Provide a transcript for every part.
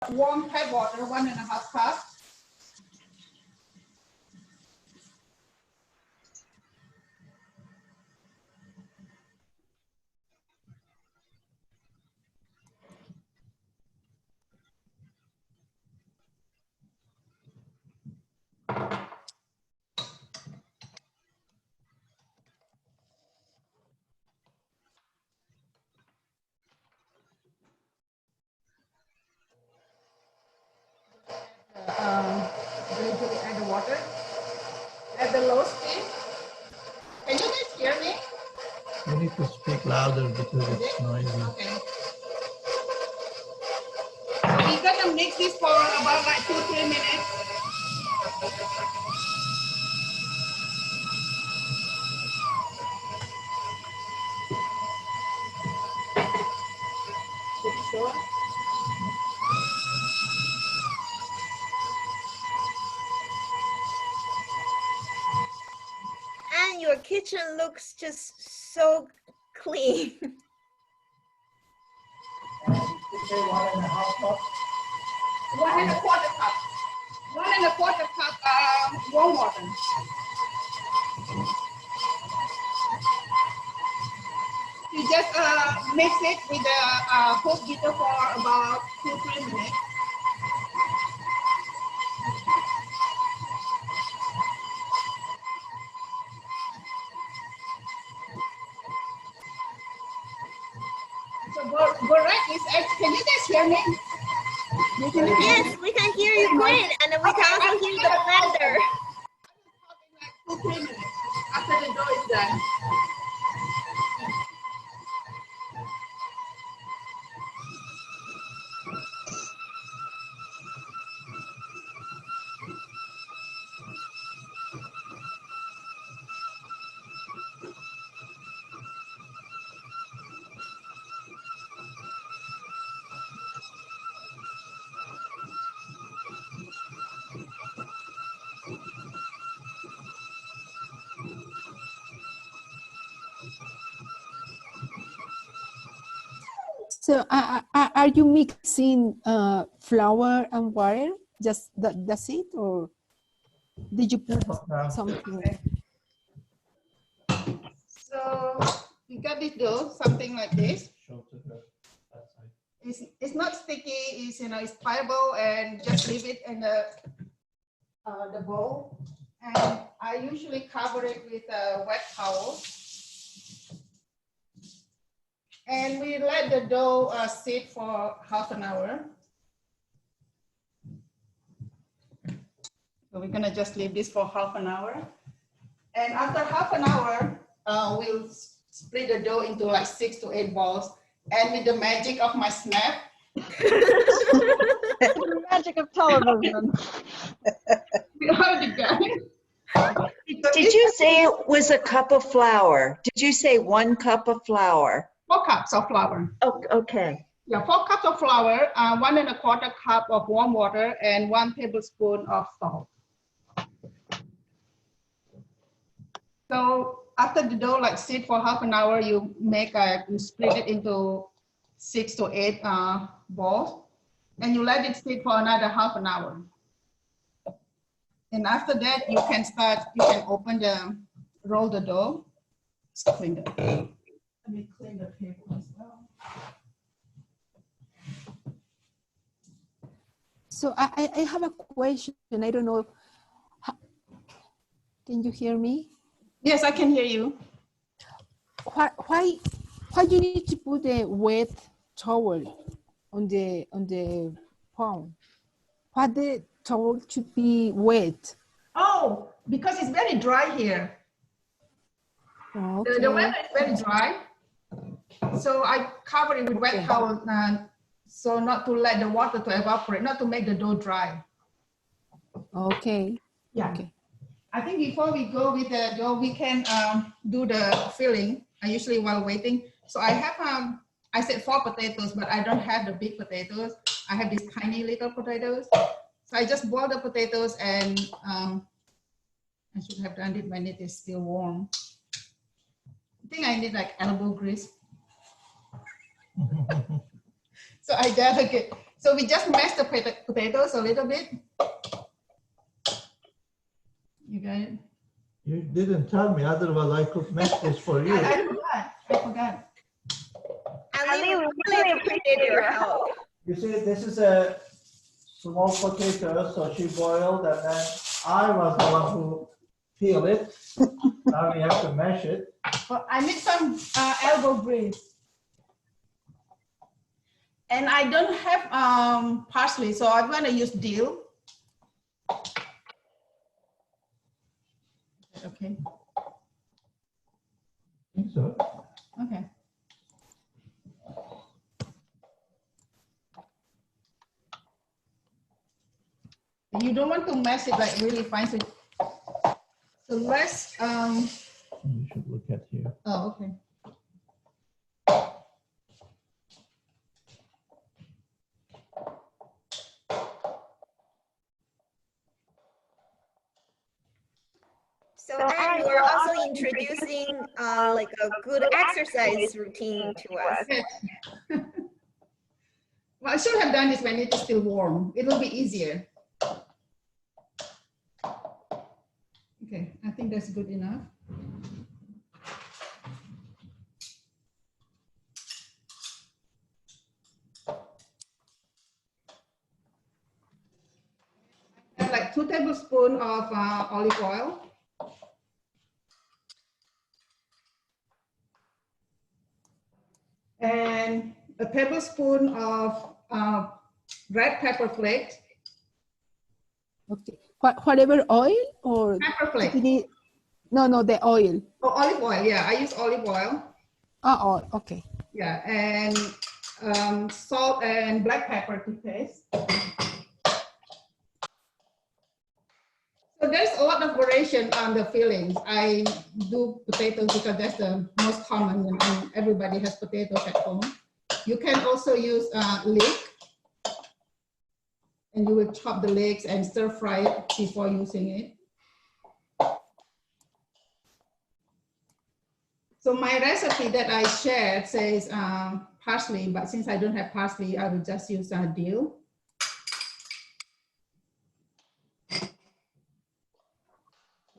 warm tap water, 1.5 cups. Gradually add the water at the low speed. Can you guys hear me? You need to speak louder because it's noisy. Okay. So we're gonna mix this for about like 2-3 minutes. Sure. And your kitchen looks just so clean. 1.25 cup. 1.25 cup warm water. You just mix it with the hot beater for about 2-3 minutes. So Gorak is, can you guys hear me? Yes, we can hear you great, and we can also hear the blender. Like 2-3 minutes after the dough is done. So are you mixing flour and water? Just that's it, or did you put something? So you got this dough, something like this. It's not sticky. It's it's pliable, and just leave it in the bowl. And I usually cover it with a wet towel. And we let the dough sit for half an hour. So we're gonna just leave this for half an hour. And after half an hour, we'll split the dough into like 6 to 8 balls. And with the magic of my snap. The magic of television. We already got it. Did you say it was a cup of flour? Did you say 1 cup of flour? 4 cups of flour. Oh, okay. Yeah, 4 cups of flour, 1.25 cup of warm water, and 1 tablespoon of salt. So after the dough like sit for half an hour, you split it into 6 to 8 balls, and you let it sit for another half an hour. And after that, you can roll the dough. Let's clean it. Let me clean the table as well. So I have a question. I don't know. Can you hear me? Yes, I can hear you. Why you need to put a wet towel on the pan? Why the towel should be wet? Oh, because it's very dry here. Okay. The weather is very dry. So I cover it with wet towel, so not to let the water to evaporate, not to make the dough dry. Okay. Yeah. Okay. I think before we go with the dough, we can do the filling. I usually while waiting. So I have, I said 4 potatoes, but I don't have the big potatoes. I have these tiny little potatoes. So I just boil the potatoes, and I should have done it when it is still warm. I think I need like elbow grease. So I delegate. So we just mash the potatoes a little bit. You got it? You didn't tell me, otherwise I could make this for you. I forgot. Ali, we really appreciate your help. You see, this is a small potato, so she boiled, and then I was the one who peeled it. Now we have to mash it. Well, I need some elbow grease. And I don't have parsley, so I'm gonna use dill. Okay. I think so. Okay. You don't want to mash it like really fine. So let's You should look at here. oh, okay. So, and you're also introducing like a good exercise routine to us. Well, I should have done this when it is still warm. It will be easier. Okay, I think that's good enough. I have like 2 tablespoons of olive oil. And a tablespoon of red pepper flakes. Okay. Whatever oil or Pepper flakes. no, the oil. Oh, olive oil. Yeah, I use olive oil. Oh, okay. Yeah, and salt and black pepper to taste. So there's a lot of variation on the fillings. I do potatoes because that's the most common and everybody has potatoes at home. You can also use leek, and you will chop the leeks and stir fry it before using it. So my recipe that I shared says parsley, but since I don't have parsley, I will just use dill.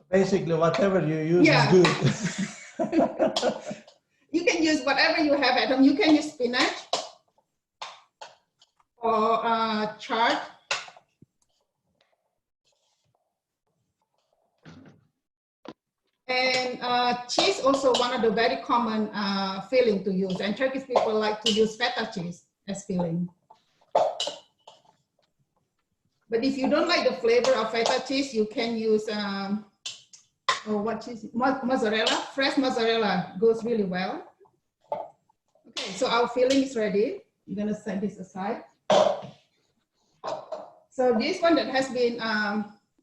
Basically, whatever you use Yeah. is good. You can use whatever you have at home. You can use spinach or chard. And cheese also one of the very common filling to use. And Turkish people like to use feta cheese as filling. But if you don't like the flavor of feta cheese, you can use what cheese? Mozzarella. Fresh mozzarella goes really well. Okay, so our filling is ready. I'm gonna set this aside. So this one that has been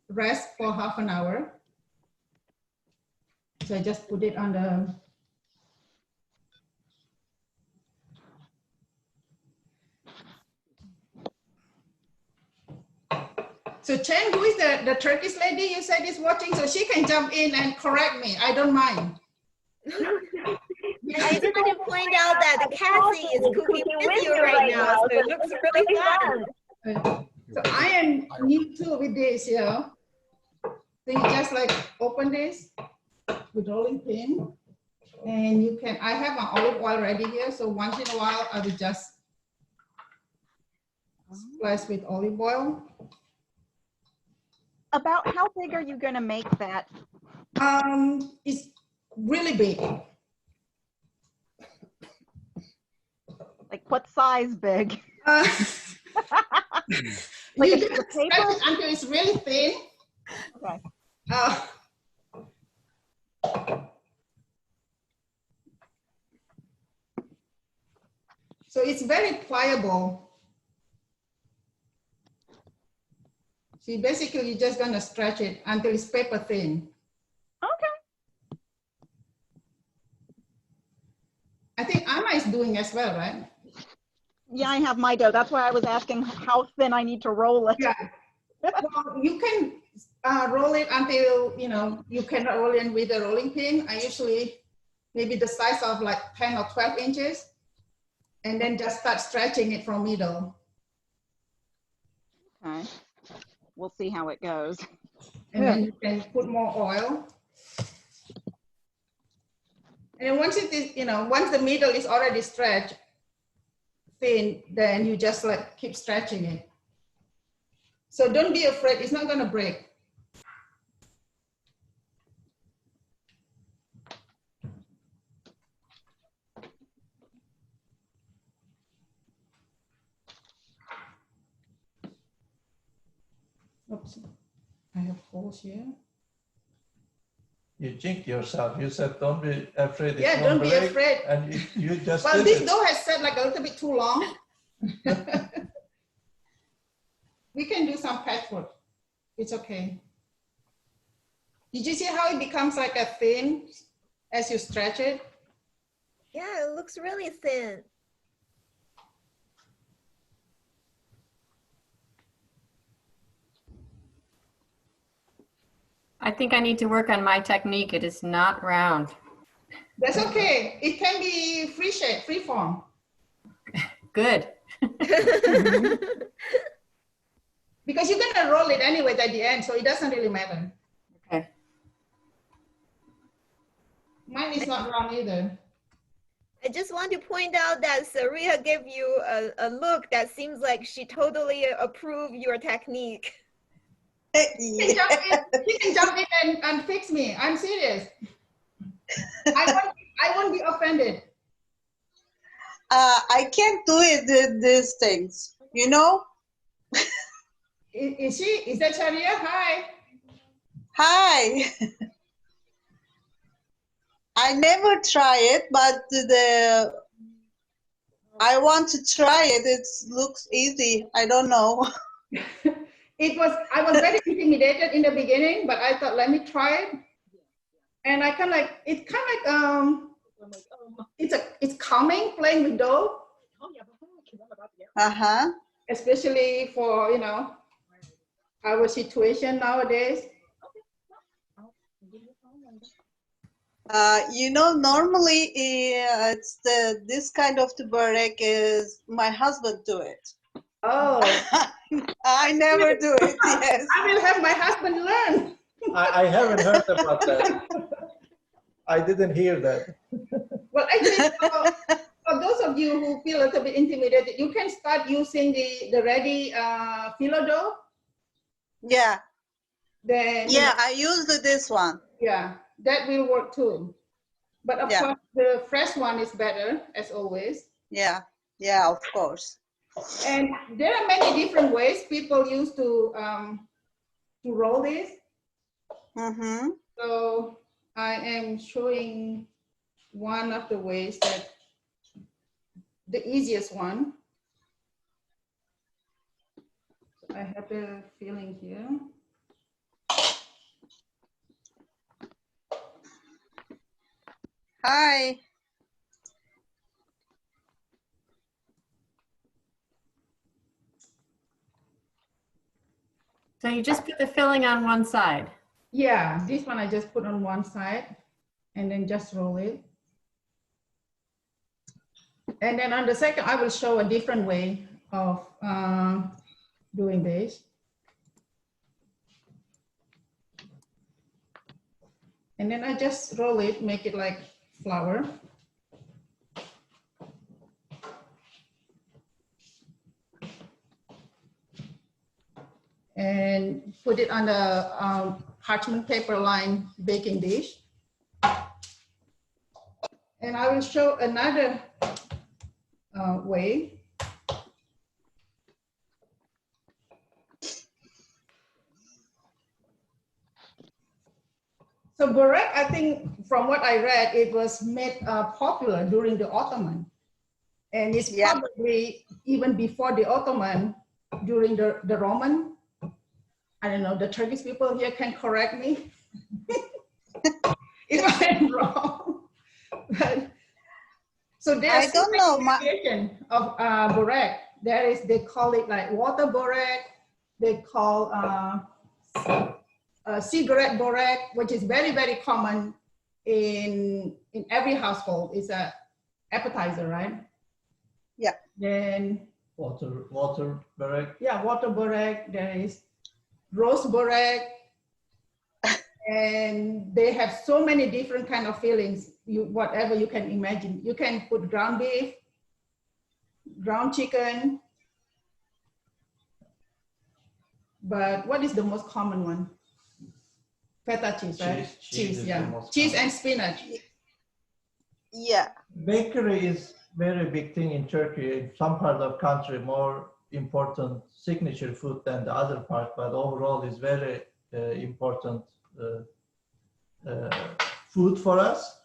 rest for half an hour. So I just put it on the So Chen, who is the Turkish lady you said is watching, so she can jump in and correct me. I don't mind. I just want to point out that Cassie is cooking with you right now, so it looks really fun. So I am new too with this, yeah. So you just like open this with rolling pin, and you can, I have an olive oil ready here, so once in a while I will just splash with olive oil. About how big are you going to make that? It's really big. Like what size big? Like a you piece just of paper? stretch it until it's really thin. Okay. So it's very pliable. So basically, you're just gonna stretch it until it's paper thin. Okay. I think Anna is doing as well, right? Yeah, I have my dough. That's why I was asking how thin I need to roll it. Yeah. Well, you can roll it until, you cannot roll it with a rolling pin. I usually, maybe the size of like 10 or 12 inches, and then just start stretching it from middle. we'll see how it goes. And then you can put more oil. And once it is, once the middle is already stretched thin, then you just like keep stretching it. So don't be afraid, it's not going to break. Oops, I have holes here. You jinx yourself. You said don't be afraid. Yeah, don't be afraid. And you just Well, did this it. dough has set like a little bit too long. We can do some patchwork. It's okay. Did you see how it becomes like a thin as you stretch it? Yeah, it looks really thin. I think I need to work on my technique. It is not round. That's okay. It can be free shape, free form. Good. Because you're gonna roll it anyway at the end, so it doesn't really matter. Okay. Mine is not round either. I just want to point out that Saria gave you a look that seems like she totally approved your technique. She can jump in and fix me. I'm serious. I won't be offended. I can't do it, these things, you know? Is that Sharia? Hi. Hi. I never try it, but I want to try it. It looks easy. I don't know. I was very intimidated in the beginning, but I thought, let me try it. And I it's calming playing with dough. Uh-huh. Especially for, our situation nowadays. Normally it's this kind of tuberek is my husband do it. Oh. I never do it, yes. I will have my husband learn. I haven't heard about that. I didn't hear that. Well, actually, for those of you who feel a little bit intimidated, you can start using the ready phyllo dough. Yeah. Then yeah, I used this one. Yeah, that will work too. But of course, the fresh one is better, as always. Yeah, of course. And there are many different ways people use to roll this. Mm-hmm. So I am showing one of the ways that the easiest one. I have the filling here. Hi. So you just put the filling on one side. Yeah, this one I just put on one side and then just roll it. And then on the second, I will show a different way of doing this. And then I just roll it, make it like flour. And put it on the parchment paper lined baking dish. And I will show another way. So burek, I think from what I read, it was made popular during the Ottoman. And it's probably even before the Ottoman, during the Roman. I don't know, the Turkish people here can correct me if I'm wrong. But, so there's a variation of burek. They call it like water burek. They call cigarette burek, which is very, very common in every household. It's a appetizer, right? Yeah. Then water burek. Yeah, water burek. There is roast burek, and they have so many different kind of fillings. Whatever you can imagine. You can put ground beef, ground chicken, but what is the most common one? Feta cheese, right? Cheese is the yeah. most Cheese common. and spinach. Yeah. Bakery is very big thing in Turkey. In some part of country, more important signature food than the other part, but overall is very important food for us.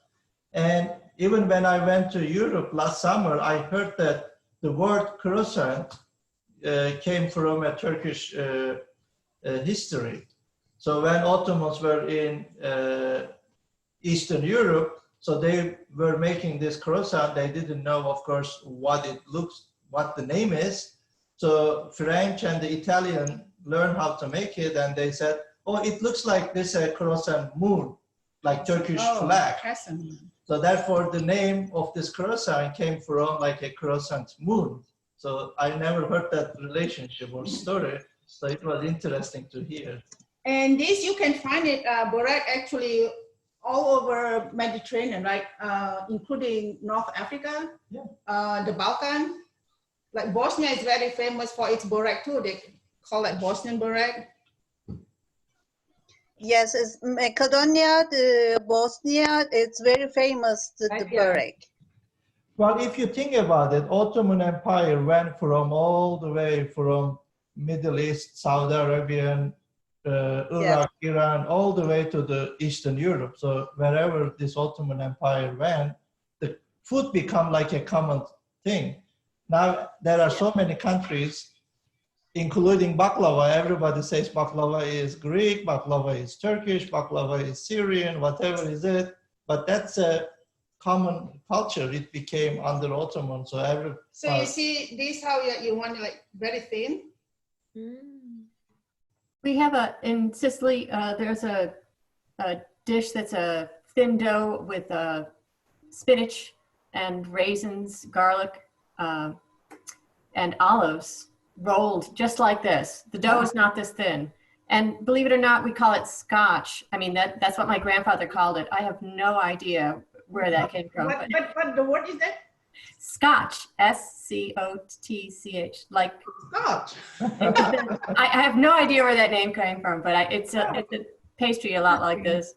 And even when I went to Europe last summer, I heard that the word croissant came from a Turkish history. So when Ottomans were in Eastern Europe, so they were making this croissant. They didn't know, of course, what it looks, what the name is. So French and the Italian learned how to make it, and they said, "Oh, it looks like this croissant moon, like Turkish flag." Awesome. So therefore, the name of this croissant came from like a croissant moon. So I never heard that relationship or story. So it was interesting to hear. And this you can find it, burek, actually all over Mediterranean, right? Including North Africa, the Balkan. Like Bosnia is very famous for its burek too. They call it Bosnian burek. Yes, it's Macedonia, the Bosnia, it's very famous, the burek. Well, if you think about it, Ottoman Empire went from all the way from Middle East, Saudi Arabian, Iraq, Iran, all the way to the Eastern Europe. So wherever this Ottoman Empire went, the food become like a common thing. Now there are so many countries, including baklava. Everybody says baklava is Greek, baklava is Turkish, baklava is Syrian, whatever is it. But that's a common culture. It became under Ottoman. So you see this how you want it like very thin. We have in Sicily, there's a dish that's a thin dough with spinach and raisins, garlic, and olives rolled just like this. The dough is not this thin. And believe it or not, we call it scotch. I mean, that's what my grandfather called it. I have no idea where that came from. What the word is that? Scotch, S-C-O-T-C-H, like Scotch. I have no idea where that name came from, but it's a pastry a lot like this.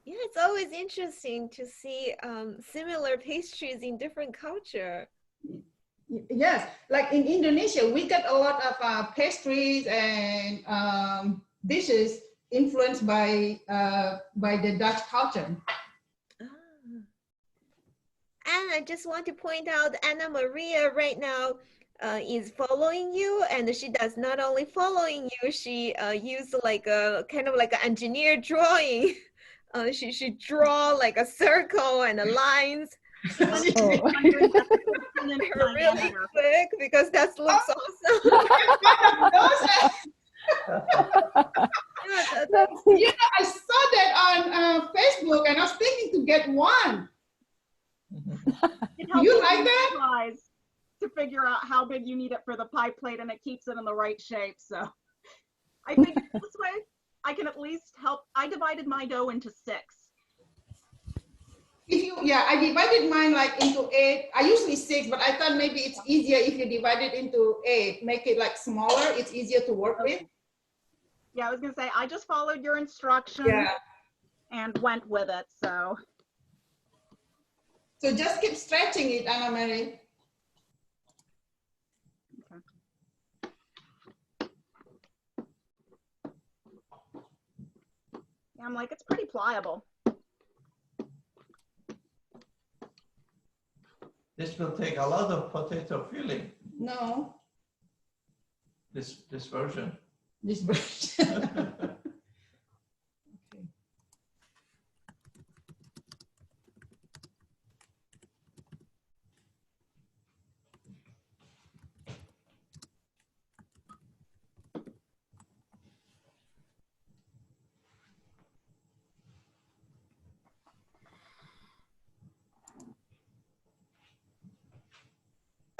Yeah, it's always interesting to see similar pastries in different culture. Yes, like in Indonesia, we get a lot of pastries and dishes influenced by the Dutch culture. And I just want to point out Anna Maria right now is following you, and she does not only following you, she used like a kind of like an engineer drawing. She draw like a circle and the lines. Really quick because that looks awesome. I saw that on Facebook and I was thinking to get one. You like that? To figure out how big you need it for the pie plate, and it keeps it in the right shape. So I think this way I can at least help. I divided my dough into 6. I divided mine like into 8. I usually 6, but I thought maybe it's easier if you divide it into 8, make it like smaller. It's easier to work with. Yeah, I was gonna say I just followed your instructions and went with it. So just keep stretching it, Anna Mary. Yeah, I'm like, it's pretty pliable. This will take a lot of potato filling. No. This version. This version.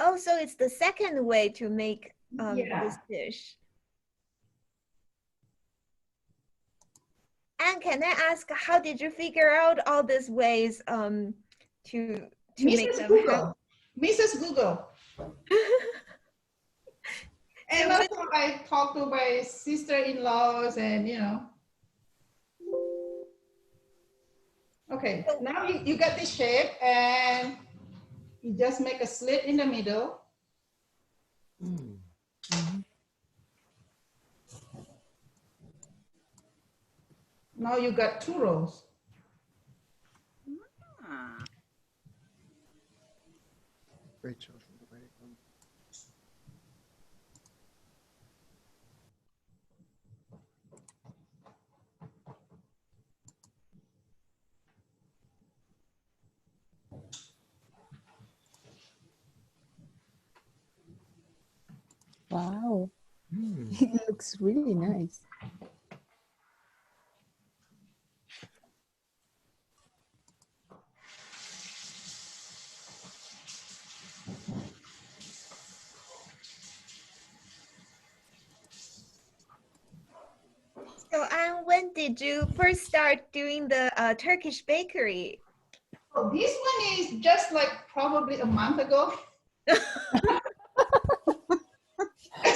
Oh, so it's the second way to make this dish. And can I ask, how did you figure out all these ways to make Mrs. them Google. Mrs. Google. And So also I talked to my sister-in-laws and, you know. Okay, now you got this shape and you just make a slit in the middle. Now you got 2 rows. Ah. Wow. It looks really nice. So, and when did you first start doing the Turkish bakery? Oh, this one is just like probably a month ago.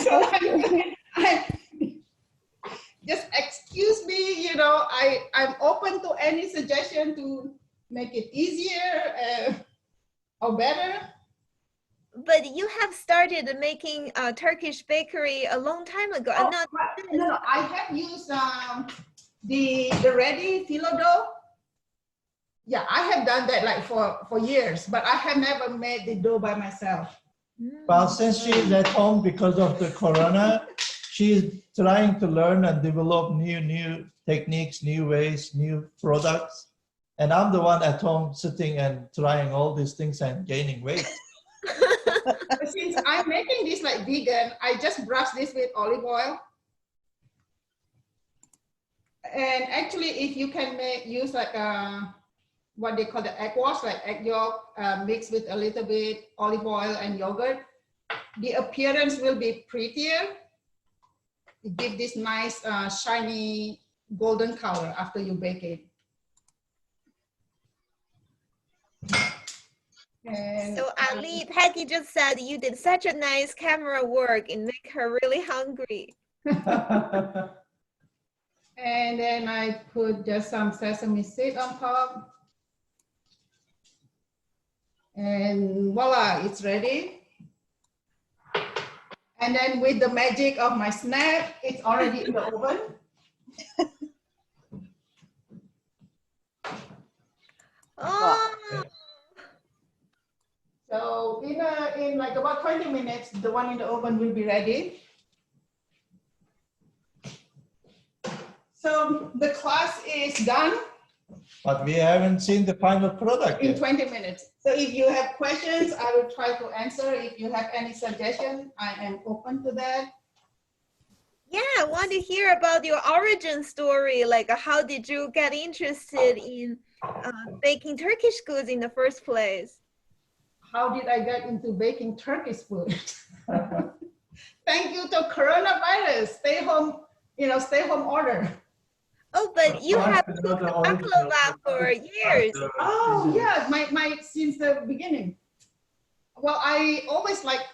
So I just excuse me, you know, I'm open to any suggestion to make it easier or better. But you have started making Turkish bakery a long time ago. Oh, And not no, I have used the ready phyllo dough. Yeah, I have done that like for years, but I have never made the dough by myself. Well, since she's at home because of the corona, she's trying to learn and develop new techniques, new ways, new products. And I'm the one at home sitting and trying all these things and gaining weight. Since I'm making this like vegan, I just brush this with olive oil. And actually, if you can use like what they call the egg wash, like egg yolk mixed with a little bit olive oil and yogurt, the appearance will be prettier. It gives this nice shiny golden color after you bake it. And so Ali, Peggy just said you did such a nice camera work and make her really hungry. and then I put just some sesame seed on top. And voila, it's ready. And then with the magic of my snap, it's already in the oven. Oh, So in like about 20 minutes, the one in the oven will be ready. So the class is done. But we haven't seen the final product In yet. 20 minutes. So if you have questions, I will try to answer. If you have any suggestion, I am open to that. yeah, I want to hear about your origin story. Like, how did you get interested in baking Turkish goods in the first place? How did I get into baking Turkish food? Thank you to coronavirus. Stay home, stay home order. Oh, but you have cooked baklava for years. Oh yeah, my since the beginning. Well, I always liked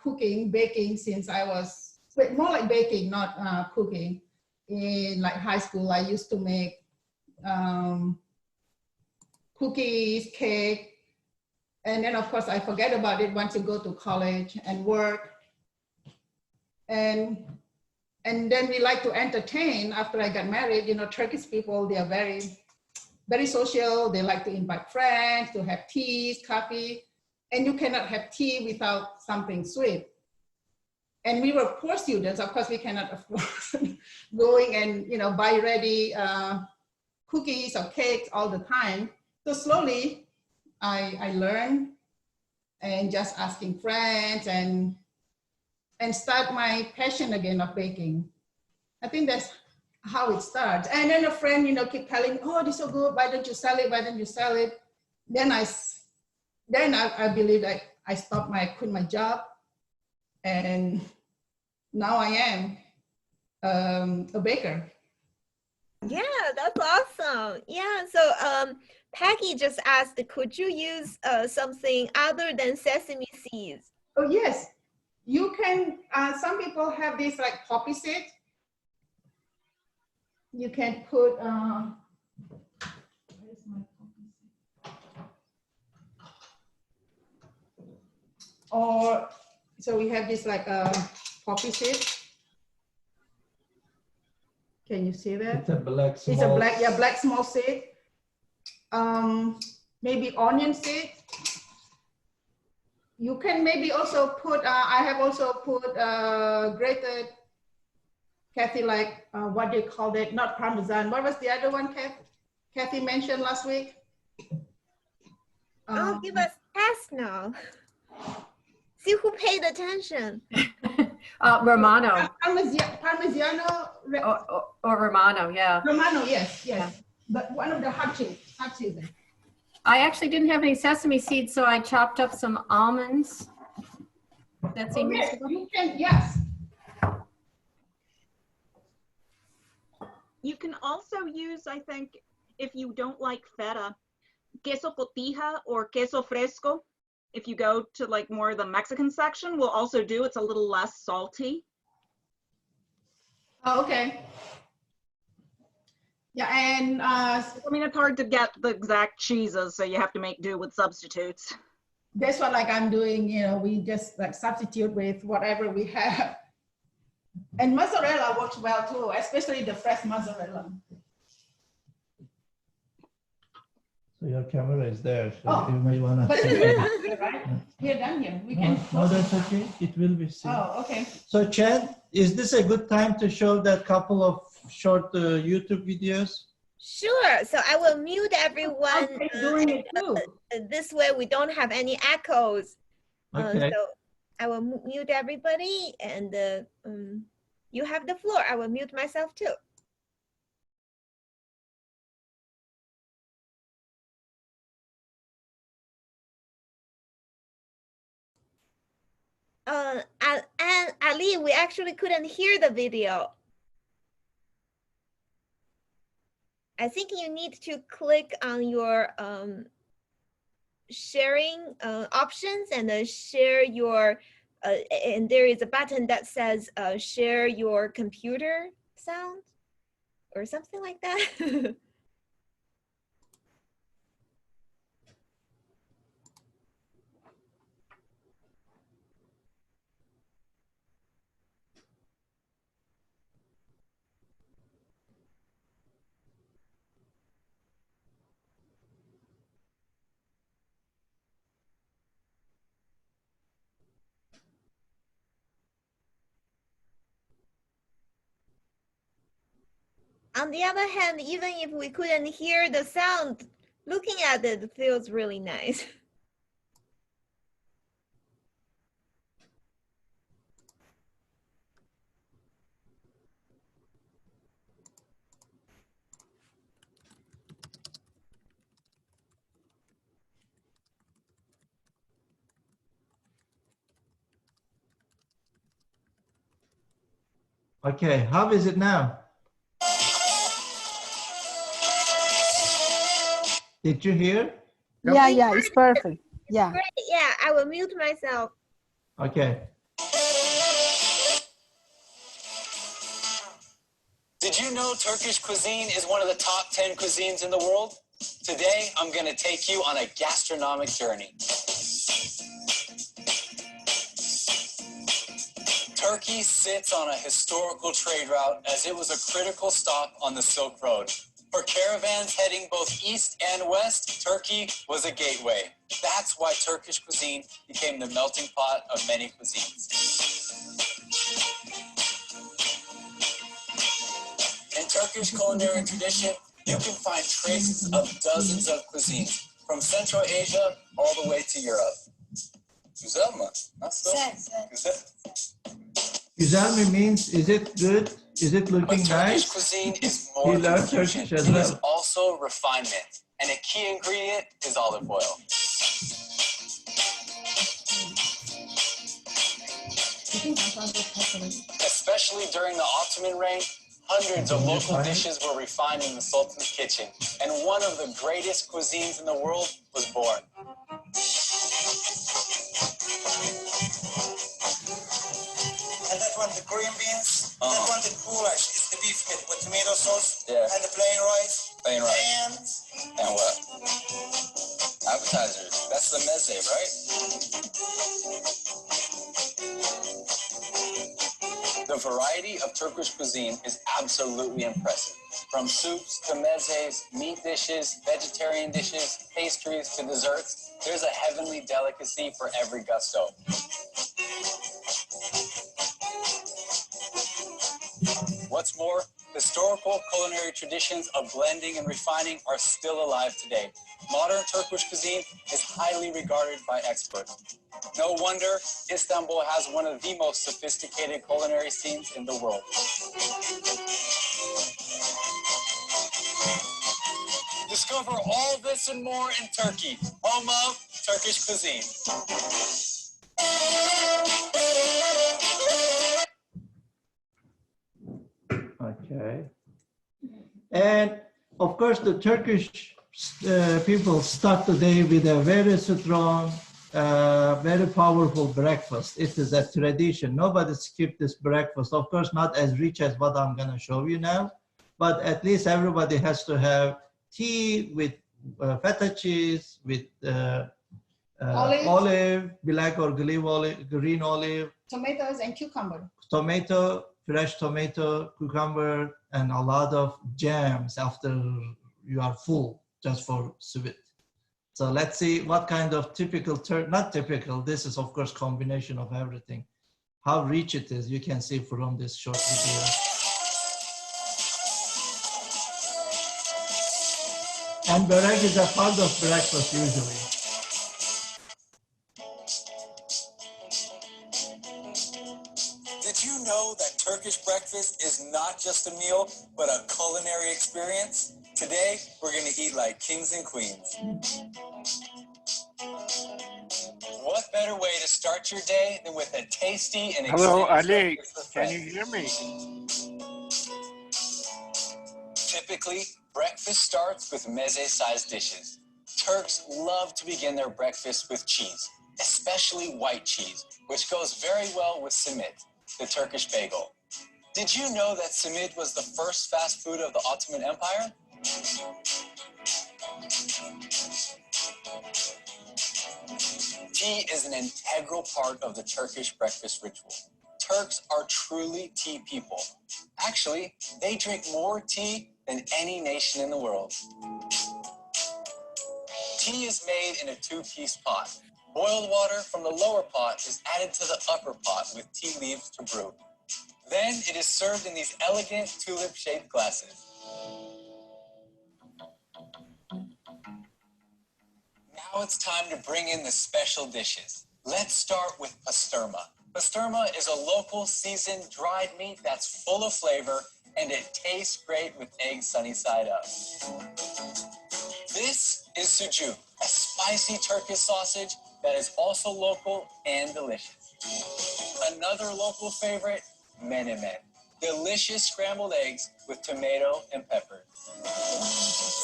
cooking, baking since I was, more like baking, not cooking. In like high school, I used to make cookies, cake, and then of course I forget about it once you go to college and work. And then we like to entertain after I got married. Turkish people, they are very, very social. They like to invite friends, to have teas, coffee, and you cannot have tea without something sweet. And we were poor students. Of course, we cannot afford going and buy ready cookies or cakes all the time. So slowly, I learned and just asking friends and start my passion again of baking. I think that's how it starts. And then a friend, keep telling me, oh, this is so good. Why don't you sell it? Why don't you sell it? Then I believe I quit my job. And now I am a baker. Yeah, that's awesome. Yeah, so Peggy just asked, could you use something other than sesame seeds? Oh, yes. You can, some people have this like poppy seed. You can put, where's my poppy seed? Or, so we have this like poppy seed. Can you see that? It's a black small. It's a black, yeah, black small seed. Maybe onion seed. You can maybe also put, I have also put grated, Kathy, like what do you call it? Not Parmesan. What was the other one Kathy mentioned last week? Oh, give us test now. See who paid attention. Romano. Parmigiano. Or Romano, yeah. Romano, yes, yes. Yeah. But one of the hot cheese. I actually didn't have any sesame seeds, so I chopped up some almonds. That's Oh, yes, you can, yes. You can also use, I think, if you don't like feta, queso cotija or queso fresco. If you go to like more of the Mexican section, will also do. It's a little less salty. Oh, okay. Yeah, and I mean, it's hard to get the exact cheeses, so you have to make do with substitutes. that's what like I'm doing, you know, we just like substitute with whatever we have. And mozzarella works well too, especially the fresh mozzarella. So your camera is there, so Oh, you may want to. But it's done here, right? We're done here. We can. No, that's okay. It will be seen. Oh, okay. So Chen, is this a good time to show that couple of short YouTube videos? Sure, so I will mute everyone. Okay, doing it too. This way we don't have any echoes. Okay. So I will mute everybody and you have the floor. I will mute myself too. And Ali, we actually couldn't hear the video. I think you need to click on your sharing options and share your, and there is a button that says share your computer sound or something like that. On the other hand, even if we couldn't hear the sound, looking at it feels really nice. Okay, how is it now? Did you hear? Yeah, yeah, it's perfect. Yeah. Great, yeah, I will mute myself. Okay. Did you know Turkish cuisine is one of the top 10 cuisines in the world? Today, I'm going to take you on a gastronomic journey. Turkey sits on a historical trade route as it was a critical stop on the Silk Road. For caravans heading both east and west, Turkey was a gateway. That's why Turkish cuisine became the melting pot of many cuisines. In Turkish culinary tradition, you can find traces of dozens of cuisines, from Central Asia all the way to Europe. Güzel mi? Nasıl? Güzel. Güzel mi means, is it good? Is it looking But Turkish nice? cuisine is more You than love fusion. Turkish as It is well. also refinement, and a key ingredient is olive oil. Especially during the Ottoman reign, Hundreds of local dishes were refined in the Sultan's kitchen, and one of the greatest cuisines in the world was born. And that one, the green beans. That one, the goulash, is the beef with tomato sauce. Yeah. And the plain rice. Plain rice. And what? Appetizers. That's the meze, right? The variety of Turkish cuisine is absolutely impressive. From soups to mezes, meat dishes, vegetarian dishes, pastries to desserts, there's a heavenly delicacy for every gusto. What's more, historical culinary traditions of blending and refining are still alive today. Modern Turkish cuisine is highly regarded by experts. No wonder Istanbul has one of the most sophisticated culinary scenes in the world. Discover all this and more in Turkey, home of Turkish cuisine. Okay. And of course, the Turkish people start the day with a very strong, very powerful breakfast. It is a tradition. Nobody skipped this breakfast. Of course, not as rich as what I'm going to show you now, but at least everybody has to have tea with feta cheese, with olive, black or green olive, Tomatoes and cucumber. tomato, fresh tomato, cucumber, and a lot of jams after you are full, just for sweet. So let's see what kind of typical, not typical, this is of course combination of everything. How rich it is, you can see from this short video. And börek is a part of breakfast usually. Did you know that Turkish breakfast is not just a meal, but a culinary experience? Today, we're going to eat like kings and queens. What better way to start your day than with a tasty and Hello, exciting Ali. breakfast with Can friends? you hear me? Typically, breakfast starts with meze-sized dishes. Turks love to begin their breakfast with cheese, especially white cheese, which goes very well with simit, the Turkish bagel. Did you know that simit was the first fast food of the Ottoman Empire? Tea is an integral part of the Turkish breakfast ritual. Turks are truly tea people. Actually, they drink more tea than any nation in the world. Tea is made in a two-piece pot. Boiled water from the lower pot is added to the upper pot with tea leaves to brew. Then it is served in these elegant tulip-shaped glasses. Now it's time to bring in the special dishes. Let's start with pasterma. Pasterma is a local seasoned dried meat that's full of flavor and it tastes great with eggs sunny side up. This is sucuk, a spicy Turkish sausage that is also local and delicious. Another local favorite, menemen, delicious scrambled eggs with tomato and pepper.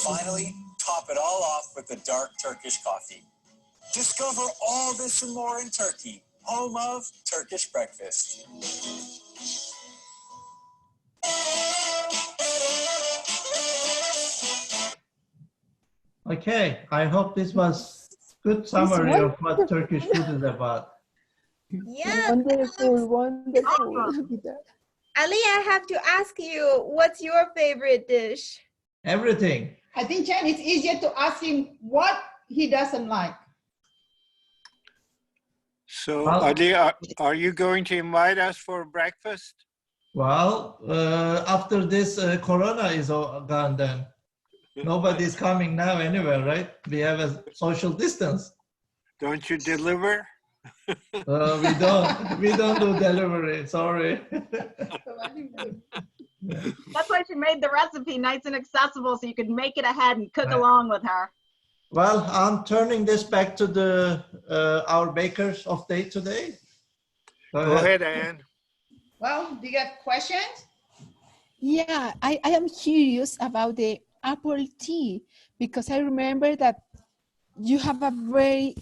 Finally, top it all off with the dark Turkish coffee. Discover all this and more in Turkey, home of Turkish breakfast. Okay, I hope this was good summary of what Turkish food is about. Yeah. Wonderful, wonderful. Ali, I have to ask you, what's your favorite dish? Everything. I think, Chen, it's easier to ask him what he doesn't like. So, Well- Ali, are you going to invite us for breakfast? Well, after this corona is gone, then nobody's coming now anywhere, right? We have a social distance. Don't you deliver? We don't do delivery, sorry. That's why she made the recipe nice and accessible so you could make it ahead and cook Right. along with her. Well, I'm turning this back to the our bakers of day today. Go ahead, Anne. Well, do you have questions? Yeah, I am curious about the apple tea because I remember that you have a very,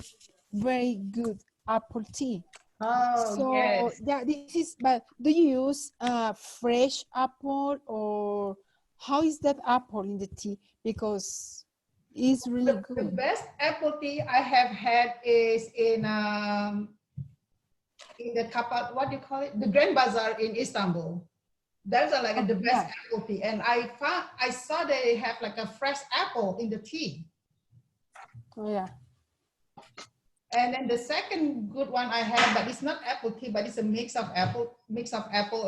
very good apple tea. Oh, So yes. yeah, this is, but do you use fresh apple or how is that apple in the tea? Because it's really The good. best apple tea I have had is in the Kapat, what do you call it? The Grand Bazaar in Istanbul. Those are like Oh, the best yeah. apple tea. And I saw they have like a fresh apple in the tea. Oh, yeah. And then the second good one I had, but it's not apple tea, but it's a mix of apple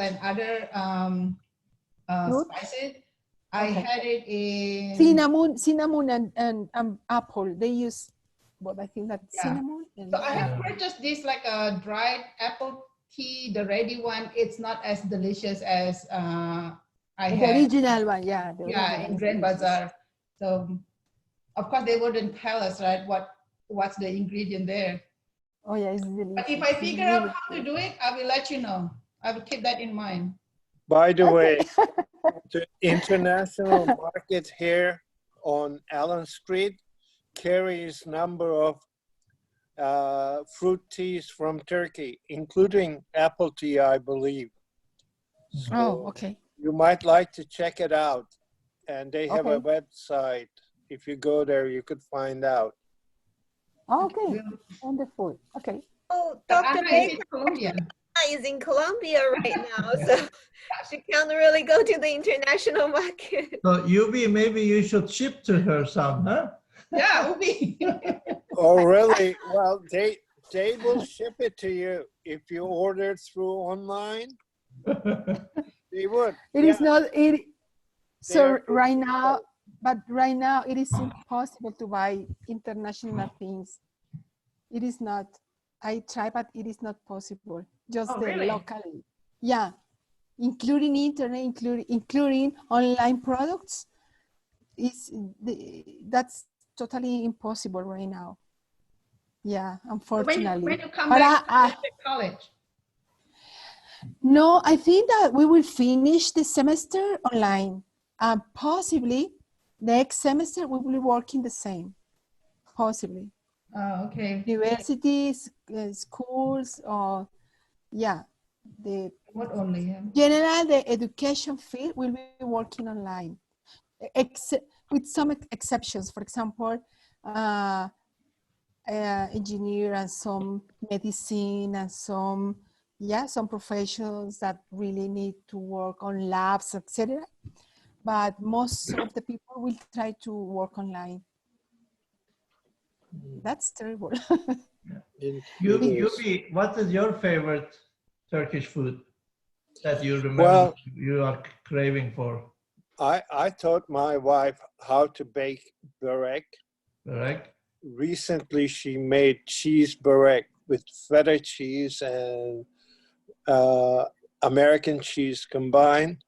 and other Fruit? spices. I Okay. had it in Cinnamon and apple. They use, but I think that yeah. cinnamon and So I have apple. purchased this like a dried apple tea, the ready one. It's not as delicious as I The had. original one, yeah. The Yeah, original in is Grand delicious. Bazaar. So of course they wouldn't tell us, right, what's the ingredient there. Oh yeah, it's delicious. But if I It's figure out really how to good. do it, I will let you know. I will keep that in mind. By the way, Okay. the international market here on Allen Street carries number of fruit teas from Turkey, including apple tea, I believe. So Oh, okay. you might like to check it out. And they have a Okay. website. If you go there, you could find out. Okay. Wonderful. Okay. Oh, But Dr. Anna is Baker in Colombia. is in Colombia right now, so she can't really go to the international market. So Yubi, maybe you should ship to her some, huh? Yeah, Ubi. Oh, really? Well, they will ship it to you if you order through online. They would. It is not it. They So are good right people. now, but right now it is impossible to buy international things. It is not. I try, but it is not possible. Just Oh, the really? locally. Yeah, including internet, including online products. That's totally impossible right now. Yeah, When unfortunately. you come But back to college? no, I think that we will finish the semester online. Possibly next semester we will be working the same. Possibly. Oh, okay. Universities, schools, or yeah, the What only? Yeah. general the education field will be working online, except with some exceptions. For example, engineer and some medicine and some professions that really need to work on labs, etc. But most of the people will try to work online. That's terrible. Yubi, what is your favorite Turkish food that you remember Well, you are craving for? I taught my wife how to bake börek. Correct. Recently, she made cheese börek with feta cheese and American cheese combined.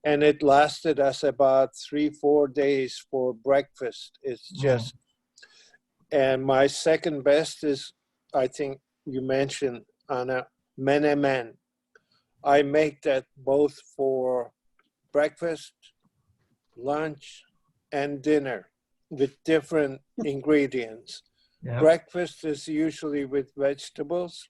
And it lasted us about 3-4 days for breakfast. It's just, and my second best is, I think you mentioned, Anna, menemen. I make that both for breakfast, lunch, and dinner with different ingredients. Yeah. Breakfast is usually with vegetables.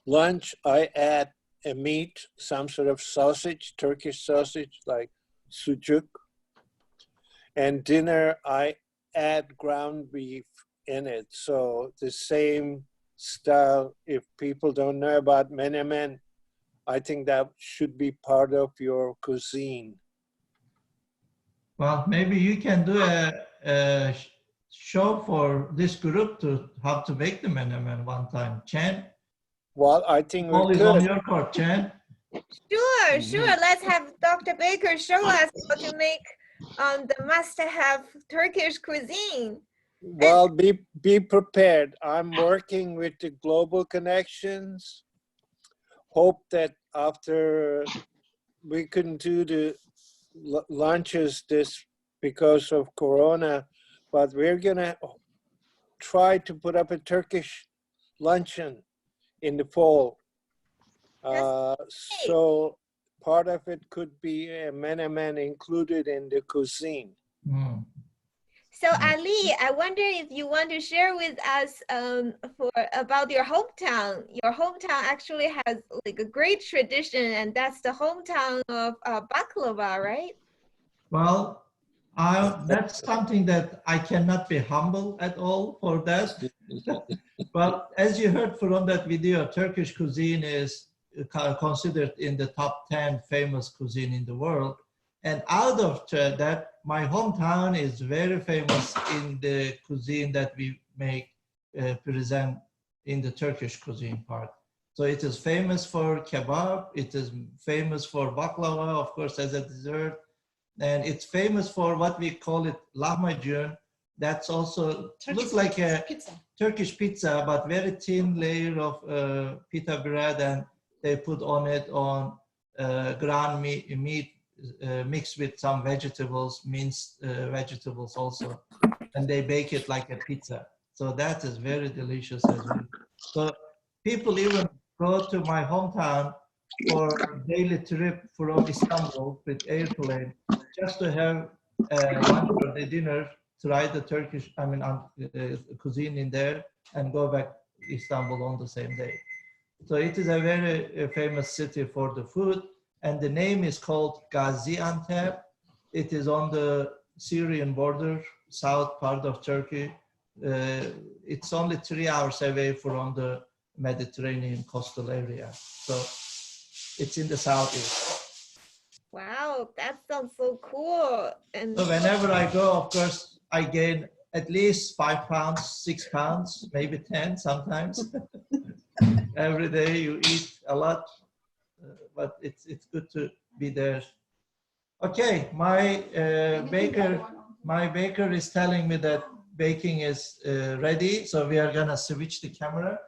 Lunch, I add a meat, some sort of sausage, Turkish sausage like sucuk. And dinner, I add ground beef in it. So the same style, if people don't know about menemen, I think that should be part of your cuisine. Well, maybe you can do a show for this group to how to make the menemen one time. Chan? Well, I think we All is could. on your court, Chan. Sure. Let's have Dr. Baker show us how to make the must-have Turkish cuisine. Well, be prepared. I'm working with the global connections. Hope that after we couldn't do the lunches this because of Corona, but we're gonna try to put up a Turkish luncheon in the fall. So part of it could be a menemen included in the cuisine. Mm. So Ali, I wonder if you want to share with us about your hometown. Your hometown actually has like a great tradition, and that's the hometown of baklava, right? Well, that's something that I cannot be humble at all for that. But as you heard from that video, Turkish cuisine is considered in the top 10 famous cuisine in the world. And out of that, my hometown is very famous in the cuisine that we make, present in the Turkish cuisine part. So it is famous for kebab, it is famous for baklava, of course, as a dessert. And it's famous for what we call it lahmacun. That's also looks like a pizza. Turkish pizza, but very thin layer of pita bread, and they put on it ground meat mixed with some vegetables, minced vegetables also, and they bake it like a pizza. So that is very delicious as well. So people even go to my hometown for daily trip from Istanbul with airplane just to have lunch or the dinner, try the Turkish, cuisine in there, and go back to Istanbul on the same day. So it is a very famous city for the food, and the name is called Gaziantep. It is on the Syrian border, south part of Turkey. It's only 3 hours away from the Mediterranean coastal area. So it's in the southeast. Wow, that sounds so cool. And so whenever I go, of course, I gain at least 5 pounds, 6 pounds, maybe 10 sometimes. Every day you eat a lot, but it's good to be there. Okay, my baker is telling me that baking is ready, so we are gonna switch the camera.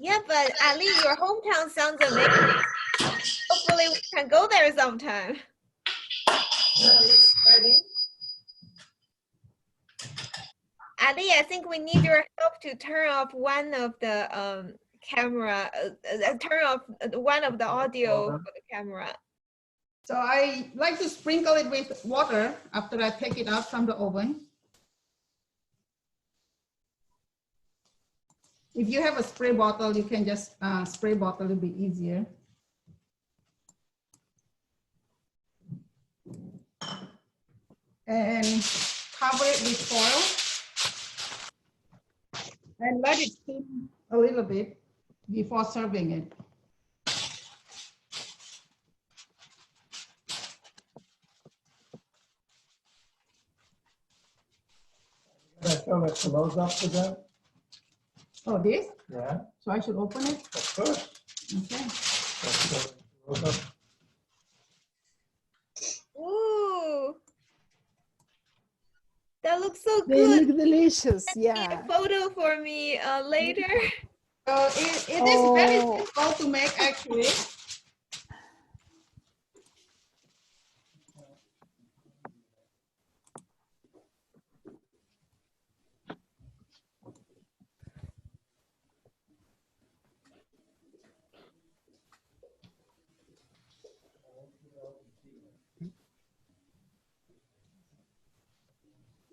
yeah, but Ali, your hometown sounds amazing. Hopefully we can go there sometime. Ali, I think we need your help to turn off one of the camera, turn off one of the audio for the camera. So I like to sprinkle it with water after I take it out from the oven. If you have a spray bottle, you can just spray bottle, it'll be easier. And cover it with foil. And let it steam a little bit before serving it. Can I show a close up to that? Oh, this? Yeah. So I should open it? Of course. Okay. Close up. Ooh, that looks so They good. look delicious, yeah. Take a photo for me later. So it is very simple to make actually.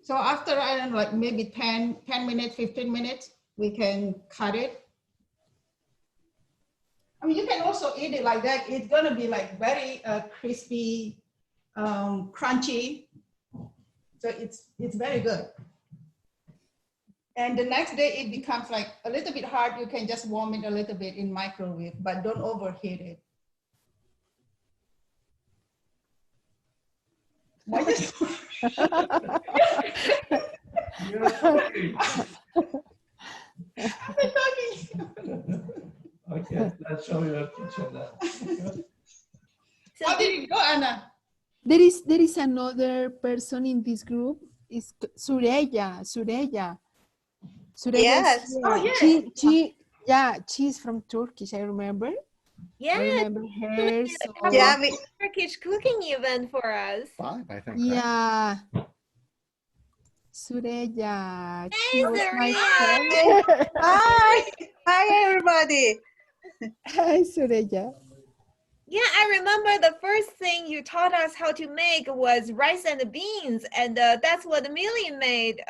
So after, I don't know, like maybe 10 minutes, 15 minutes, we can cut it. I mean, you can also eat it like that. It's gonna be like very crispy, crunchy. So it's very good. And the next day it becomes like a little bit hard. You can just warm it a little bit in microwave, but don't overheat it. Why is You're talking. I've been talking. Okay, let's show your kitchen then. How did it go, Anna? There is another person in this group. It's Sureya. Yes. Oh, yes. She's from Turkish. I remember. Yeah, I remember her. So, Yeah, Turkish cooking event for us. 5, I think. Right? yeah. Sureya. She Hey, was my Surya. friend. Hi. Hi, everybody. Hi, Sureya. Yeah, I remember the first thing you taught us how to make was rice and beans, and that's what Millie made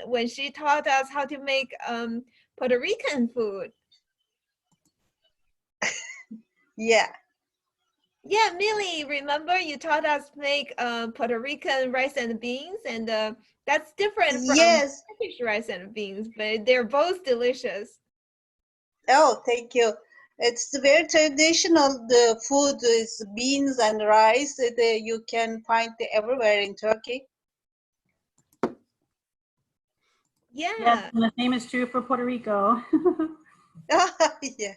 when she taught us how to make Puerto Rican food. Yeah. Yeah, Millie, remember you taught us make Puerto Rican rice and beans, and that's different from Yes. Turkish rice and beans, but they're both delicious. Oh, thank you. It's very traditional. The food is beans and rice. You can find it everywhere in Turkey. Yeah. Yes, and the same is true for Puerto Rico. Yeah.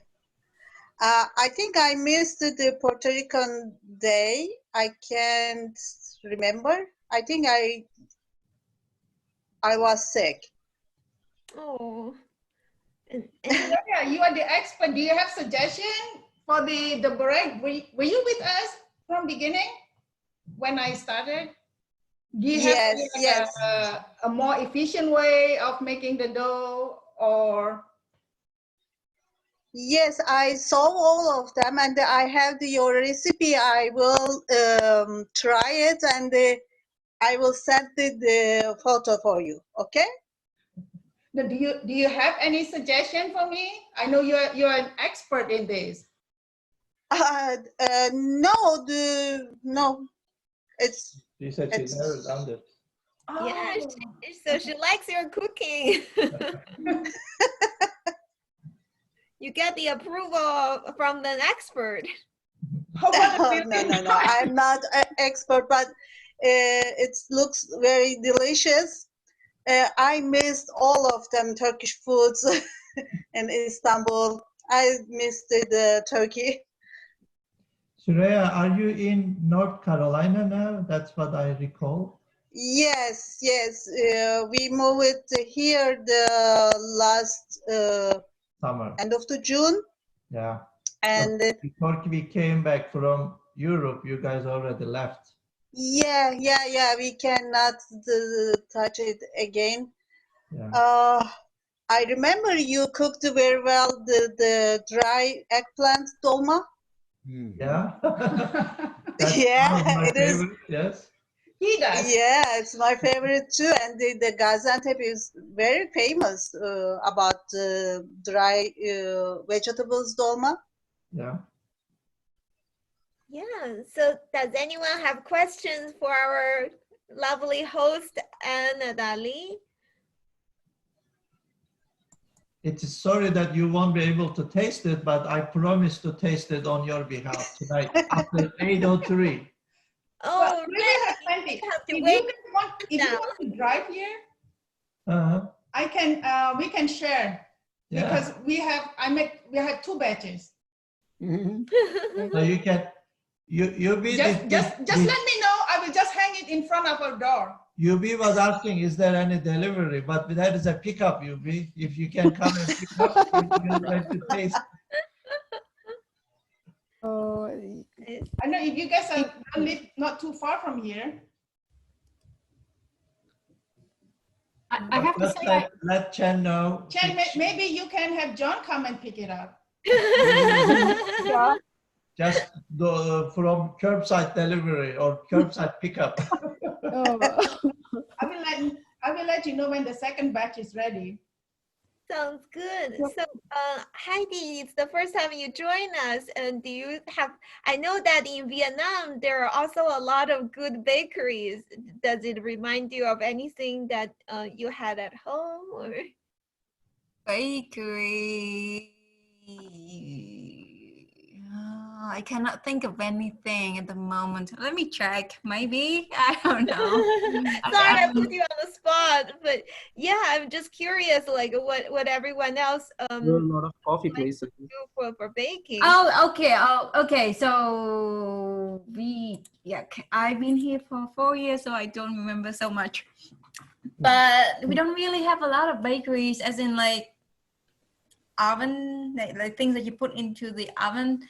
I think I missed the Puerto Rican day. I can't remember. I think I was sick. Oh. Yeah, you are the expert. Do you have suggestion for the break? Were you with us from beginning when I started? Do you have Yes, yes. a more efficient way of making the dough, or? Yes, I saw all of them, and I have your recipe. I will try it, and I will send the photo for you. Okay? No, do you have any suggestion for me? I know you're an expert in this. No, no. It's. She said she never done it. Yeah, so she likes your cooking. You get the approval from an expert. No. I'm not an expert, but it looks very delicious. I missed all of them Turkish foods in Istanbul. I missed the Turkey. Surya, are you in North Carolina now? That's what I recall. Yes. We moved here the last Summer. end of the June. Yeah. And before we came back from Europe, you guys already left. yeah. We cannot touch it again. Yeah. I remember you cooked very well the dry eggplant dolma. Yeah. Yeah, my it is. favorite. Yes. He does. Yeah, it's my favorite too. And the Gaziantep is very famous about dry vegetables dolma. Yeah. Yeah, so does anyone have questions for our lovely host, Anna Dali? It's sorry that you won't be able to taste it, but I promise to taste it on your behalf tonight after 8:03. Oh, well, we really? have plenty. Have to If wait. you want to drive here, Uh-huh. we can share. Yeah. Because we have 2 batches. So you can you be just let me know. I will just hang it in front of our door. Yubi was asking, is there any delivery? But that is a pickup, Yubi. If you can come and pick up, you'll get to taste. Oh, I know if you guys live not too far from here. I have to say, let Chen know. Chen, maybe you can have John come and pick it up. yeah. Just from curbside delivery or curbside pickup. Oh. I will let you know when the second batch is ready. Sounds good. So, Heidi, it's the first time you join us, and do you have? I know that in Vietnam there are also a lot of good bakeries. Does it remind you of anything that you had at home, or? Bakery. I cannot think of anything at the moment. Let me check. Maybe. I don't know. Sorry, I put you on the spot, but yeah, I'm just curious, like what everyone else There are a lot of coffee places. do for baking. Oh, okay. So I've been here for 4 years, so I don't remember so much. But we don't really have a lot of bakeries, as in like oven, like things that you put into the oven.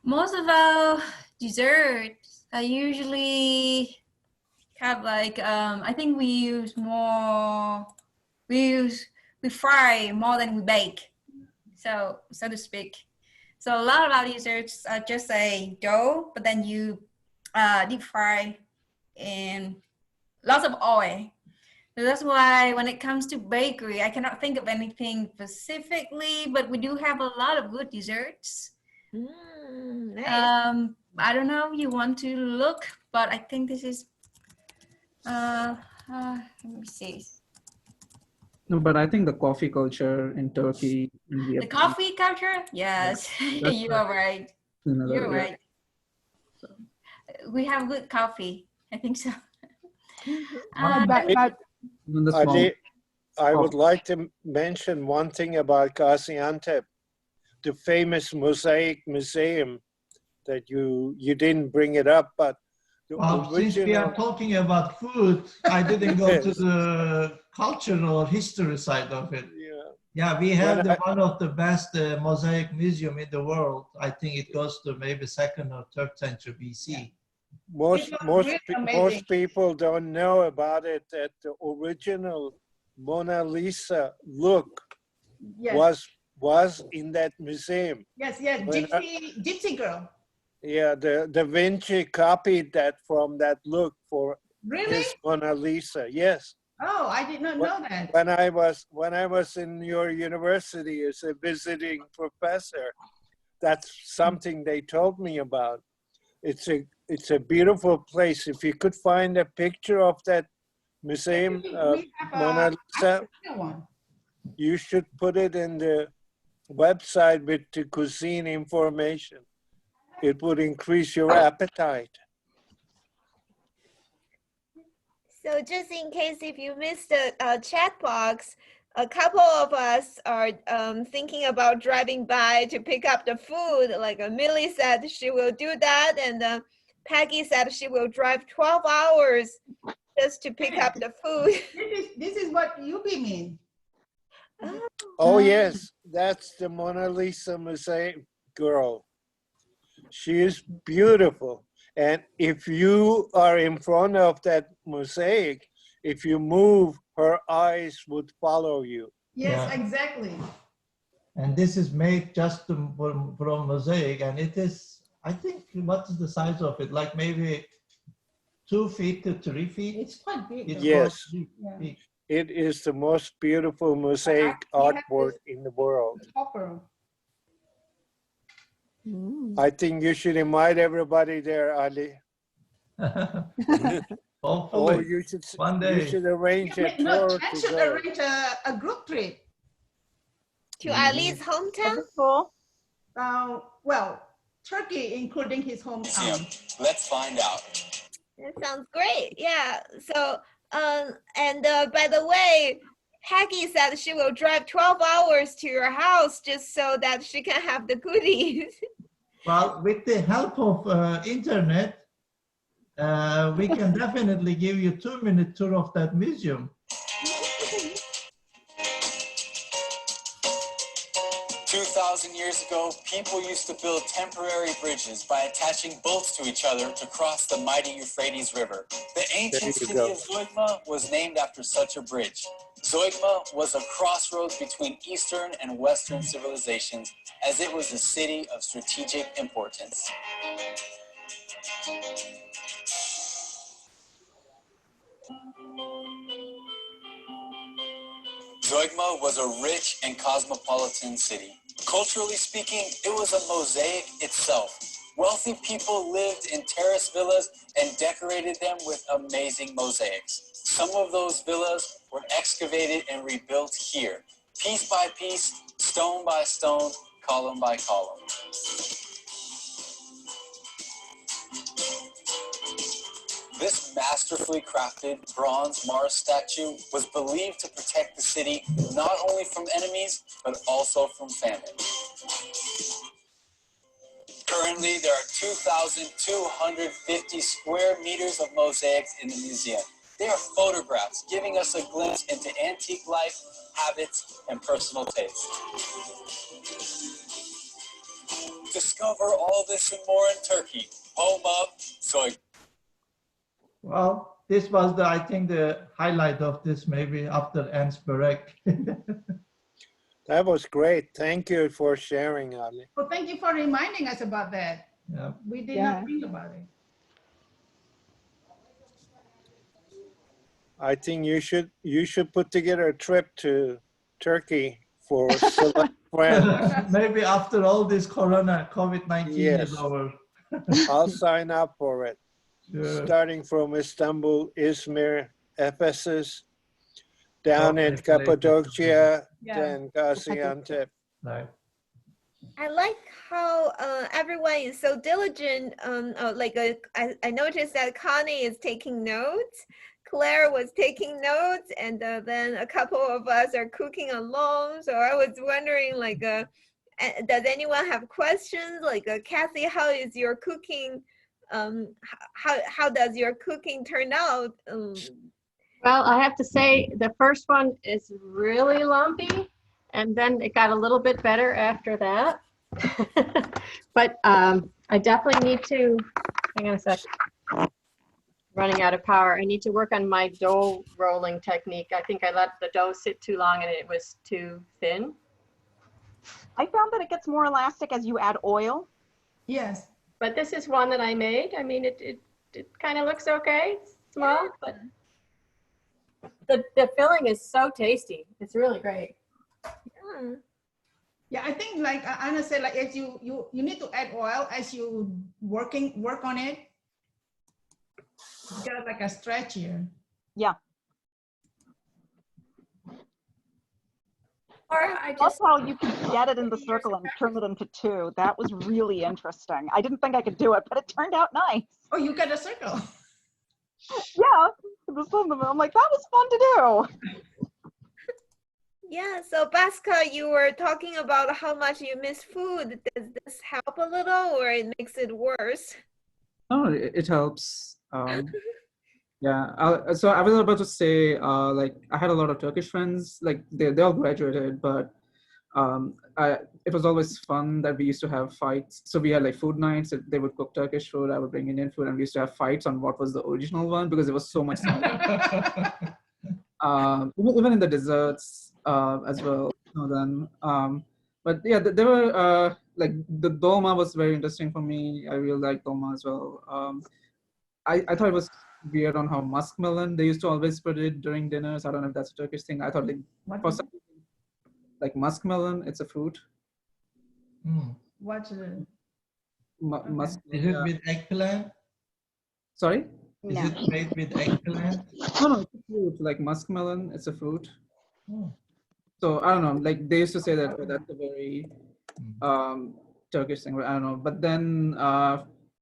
Most of our desserts are usually have like I think we fry more than we bake, so to speak. So a lot of our desserts are just a dough, but then you deep fry in lots of oil. So that's why when it comes to bakery, I cannot think of anything specifically, but we do have a lot of good desserts. Nice. I don't know if you want to look, but I think this is, let me see. No, but I think the coffee culture in Turkey and The Vietnam. coffee culture? Yes, That's you are right. another, You're yeah. right. We have good coffee. I think so. Even the small. I would like to mention one thing about Gaziantep, the famous mosaic museum that you didn't bring it up, but the Well, since we are original. talking about food, I didn't go to Yes. the cultural history side of it. Yeah. Yeah, we have When one of the best mosaic museum in the world. I think it goes to maybe 2nd or 3rd century BC. Most really amazing. people don't know about it, that the original Mona Lisa look Yes. was in that museum. Yes, When gypsy girl. Yeah, the Da Vinci copied that from that look for Really? his Mona Lisa. Yes. Oh, I did not know that. When I was in your university as a visiting professor, that's something they told me about. It's a beautiful place. If you could find a picture of that museum, Mona Lisa, one. you should put it in the website with the cuisine information. It would increase your appetite. So just in case if you missed the chat box, a couple of us are thinking about driving by to pick up the food. Like Millie said she will do that, and Peggy said she will drive 12 hours just to pick up the food. This is what you mean. Oh yes, that's the Mona Lisa mosaic girl. She is beautiful. And if you are in front of that mosaic, if you move, her eyes would follow you. Yes, Yeah. exactly. And this is made just from mosaic, and it is, I think, what is the size of it? Like maybe 2 feet to 3 feet? It's quite big. Yes. Big. It is the most beautiful mosaic artwork in the world. Hopper. I think you should invite everybody there, Ali. Hopefully, Or you should one You day. should arrange a No, tour Chan to should go. arrange a group trip. To Ali's hometown? Well, Turkey, including his hometown. Let's find out. That sounds great. Yeah. So, and by the way, Peggy said she will drive 12 hours to your house just so that she can have the goodies. Well, with the help of internet, we can definitely give you 2-minute tour of that museum. 2,000 years ago, people used to build temporary bridges by attaching bolts to each other to cross the mighty Euphrates River. The ancient you city go. of Zeugma was named after such a bridge. Zeugma was a crossroads between Eastern and Western civilizations, as it was a city of strategic importance. Zeugma was a rich and cosmopolitan city. Culturally speaking, it was a mosaic itself. Wealthy people lived in terrace villas and decorated them with amazing mosaics. Some of those villas were excavated and rebuilt here, piece by piece, stone by stone, column by column. This masterfully crafted bronze Mars statue was believed to protect the city not only from enemies, but also from famine. Currently, there are 2,250 square meters of mosaics in the museum. They are photographs giving us a glimpse into antique life, habits, and personal taste. Discover all this and more in Turkey, home of Zeugma. Well, this was the, I think, the highlight of this, maybe after Anne's Barek. That was great. Thank you for sharing, Ali. Well, thank you for reminding us about that. Yeah. We did Yeah. not think about it. I think you should put together a trip to Turkey for select friends. Maybe after all this Corona, COVID-19 is Yes, over. I'll sign up for it. Sure. Starting from Istanbul, Izmir, Ephesus, down So in many places. Cappadocia, Yeah. then Gaziantep. Right. I like how everyone is so diligent. I noticed that Connie is taking notes. Claire was taking notes, and then a couple of us are cooking along. So I was wondering, does anyone have questions? Kathy, how is your cooking? How does your cooking turn out? Well, I have to say the first one is really lumpy, and then it got a little bit better after that. But I definitely need to, hang on a sec, running out of power. I need to work on my dough rolling technique. I think I let the dough sit too long and it was too thin. I found that it gets more elastic as you add oil. Yes. But this is one that I made. I mean, it kind of looks okay. It's small, but the filling is so tasty. It's really great. Yeah. Yeah, I think like Anna said, like if you need to add oil as you work on it. You got like a stretch here. Yeah. Or I love how you can get it in the circle and turn it into two. That was really interesting. I didn't think I could do it, but it turned out nice. Oh, you got a circle. Yeah, I'm like, that was fun to do. Yeah, so Baska, you were talking about how much you miss food. Does this help a little or it makes it worse? No, it helps. Yeah, so I was about to say, like, I had a lot of Turkish friends, like they all graduated, but it was always fun that we used to have fights. So we had like food nights. They would cook Turkish food, I would bring Indian food, and we used to have fights on what was the original one because it was so much similar. Even in the desserts as well. Then, but yeah, there were like the dolma was very interesting for me. I really like dolma as well. I thought it was weird on how muskmelon, they used to always put it during dinners. I don't know if that's a Turkish thing. I thought like muskmelon, it's a fruit. What's it? Is it with eggplant? Sorry? Is it made with eggplant? No, it's a fruit. Like muskmelon, it's a fruit. Oh. So I don't know. Like they used to say that that's a very Turkish thing. I don't know. But then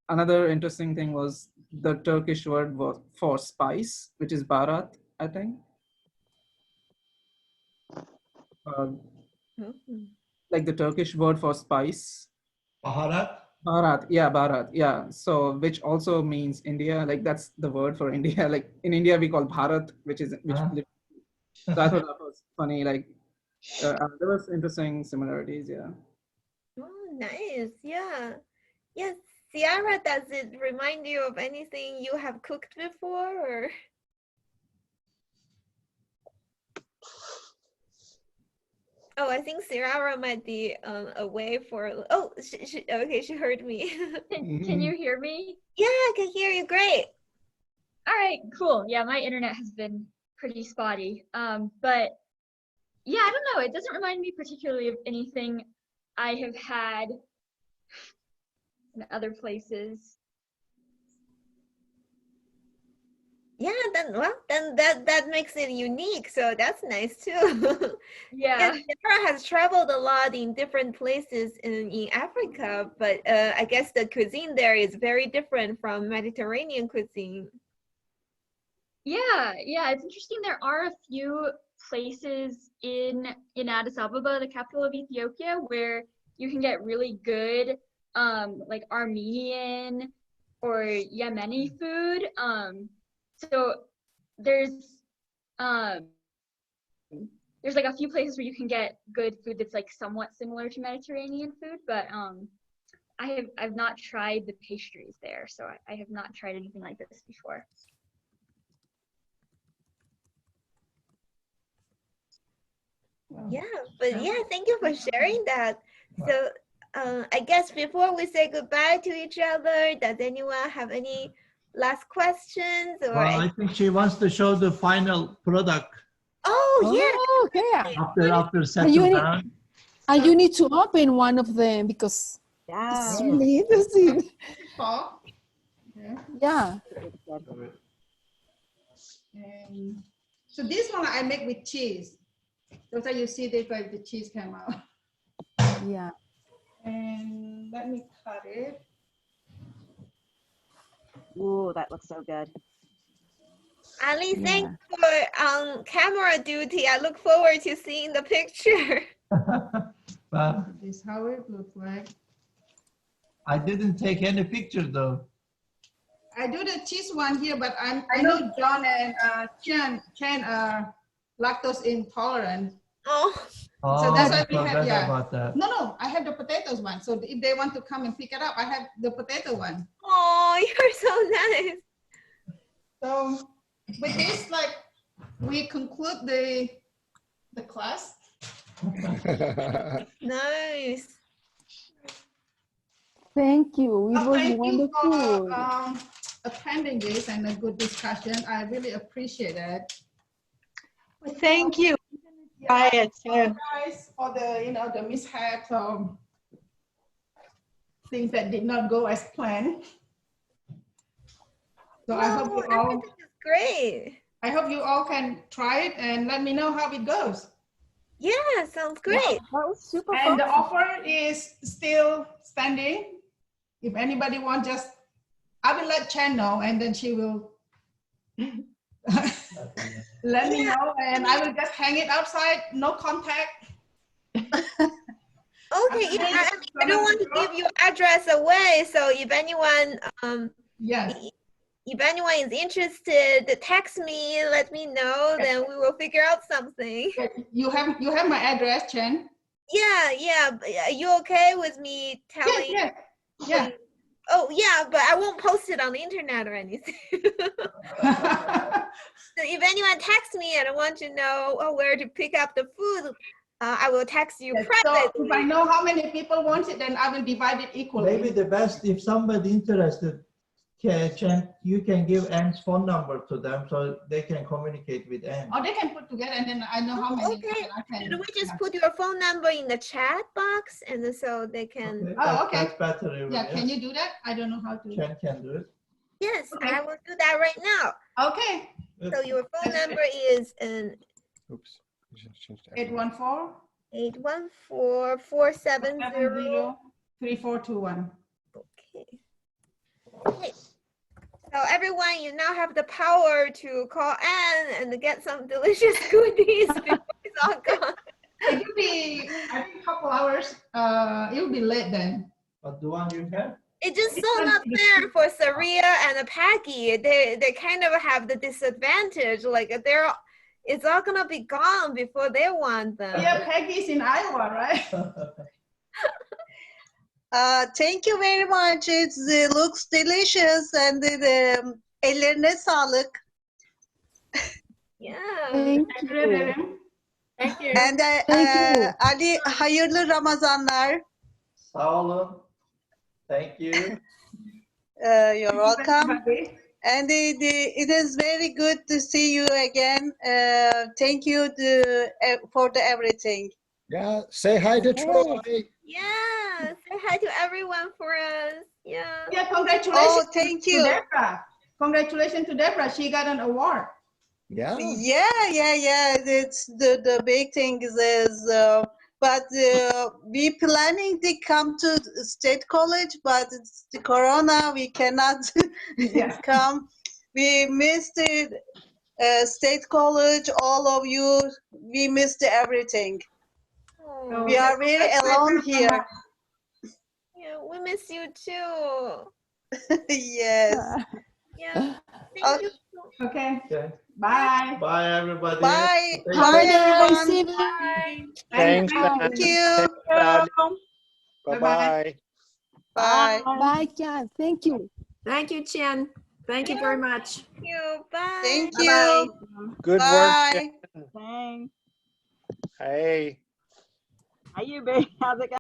another interesting thing was the Turkish word for spice, which is baharat, I think. Like the Turkish word for spice. Baharat? Bharat, yeah, Bharat, yeah. So which also means India. Like that's the word for India. Like in India we call Bharat, so I thought that was funny. Like there was interesting similarities. Yeah. Oh, nice. Yeah. Yes. Ciara, does it remind you of anything you have cooked before or? Oh, I think Ciara might be away for, oh, okay, she heard me. Can you hear me? Yeah, I can hear you great. All right, cool. Yeah, my internet has been pretty spotty. But yeah, I don't know. It doesn't remind me particularly of anything I have had in other places. Yeah, then that makes it unique. So that's nice too. Yeah. Ciara has traveled a lot in different places in Africa, but I guess the cuisine there is very different from Mediterranean cuisine. Yeah, it's interesting. There are a few places in Addis Ababa, the capital of Ethiopia, where you can get really good like Armenian or Yemeni food. So there's like a few places where you can get good food that's like somewhat similar to Mediterranean food, but I've not tried the pastries there, so I have not tried anything like this before. Yeah, but yeah, thank you for sharing that. So I guess before we say goodbye to each other, does anyone have any last questions or Well, I think she wants to show the final product. Oh yeah. Oh, okay. After And settle down. you need to open one of them because it's really interesting. Yeah. And so this one I make with cheese. That's how you see this, like the cheese came out. Yeah. And let me cut it. Ooh, that looks so good. Ali, thanks for camera duty. I look forward to seeing the picture. This is how it looks like. I didn't take any picture though. I do the cheese one here, but I know John and Chen are lactose intolerant. Oh. So that's why we have, forgot about that. No, I have the potatoes one. So if they want to come and pick it up, I have the potato one. Oh, you're so nice. So with this, like, we conclude the class. Nice. Thank you. It was Thank you wonderful. for attending this and a good discussion. I really appreciate it. Well, thank you. Yeah, guys, for the the mishaps, things that did not go as planned. So I hope you all. Everything is great. I hope you all can try it and let me know how it goes. Yeah, sounds great. That was super fun. And the offer is still standing. If anybody wants, I will let Chen know, and then she will let me know, and I will just hang it outside, no contact. Okay, yeah, I don't want to give your address away, so if anyone if anyone is interested, text me, let me know, then we will figure out something. You have my address, Chen? Yeah. Are you okay with me telling? Yeah. Oh, yeah, but I won't post it on the internet or anything. So if anyone texts me and I want to know where to pick up the food, I will text you privately. So if I know how many people want it, then I will divide it equally. Maybe the best, if somebody interested, Chen, you can give Anne's phone number to them so they can communicate with Anne. Or they can put together, and then I know how many. Okay. I can, Should we just put your phone number in the chat box, and so they can? Okay. That's better. Even, yeah, can you do that? I don't know how to. Chen can do it. Yes, I will do that right now. Okay. So your phone number is 814. 814-470. 3421. Okay. So everyone, you now have the power to call Anne and get some delicious goodies before it's all gone. It will be, I think, a couple hours. It will be late then. But the one you have? It's just so not fair for Saria and Peggy. They kind of have the disadvantage. Like it's all gonna be gone before they want them. Yeah, Peggy's in Iowa, right? Thank you very much. It looks delicious and ellerine sağlık. Yeah. Thank you. Thank you. And Ali, hayırlı Ramazanlar. Sağ olun. Thank you. You're welcome. And it is very good to see you again. Thank you for everything. Yeah, say hi to Troy. Yeah, say hi to everyone for us. Yeah. Yeah, congratulations. Oh, thank you. To Deborah. Congratulations to Deborah. She got an award. Yeah. Yeah. It's the big thing is but we planning to come to State College, but it's the Corona. We cannot come. We missed it. State College, all of you. We missed everything. Oh, we are very alone here. Yeah, we miss you too. Yes. Yeah. Thank you. Okay. Bye. Bye, everybody. Bye. Bye, everyone. Bye. Thanks. Thank you. Bye-bye. Bye. Bye, Chen. Thank you. Thank you, Chen. Thank you very much. Thank you. Bye. Thank Bye-bye. you. Good Bye. work. Thanks. Hey. Hi, you, babe. How's it going?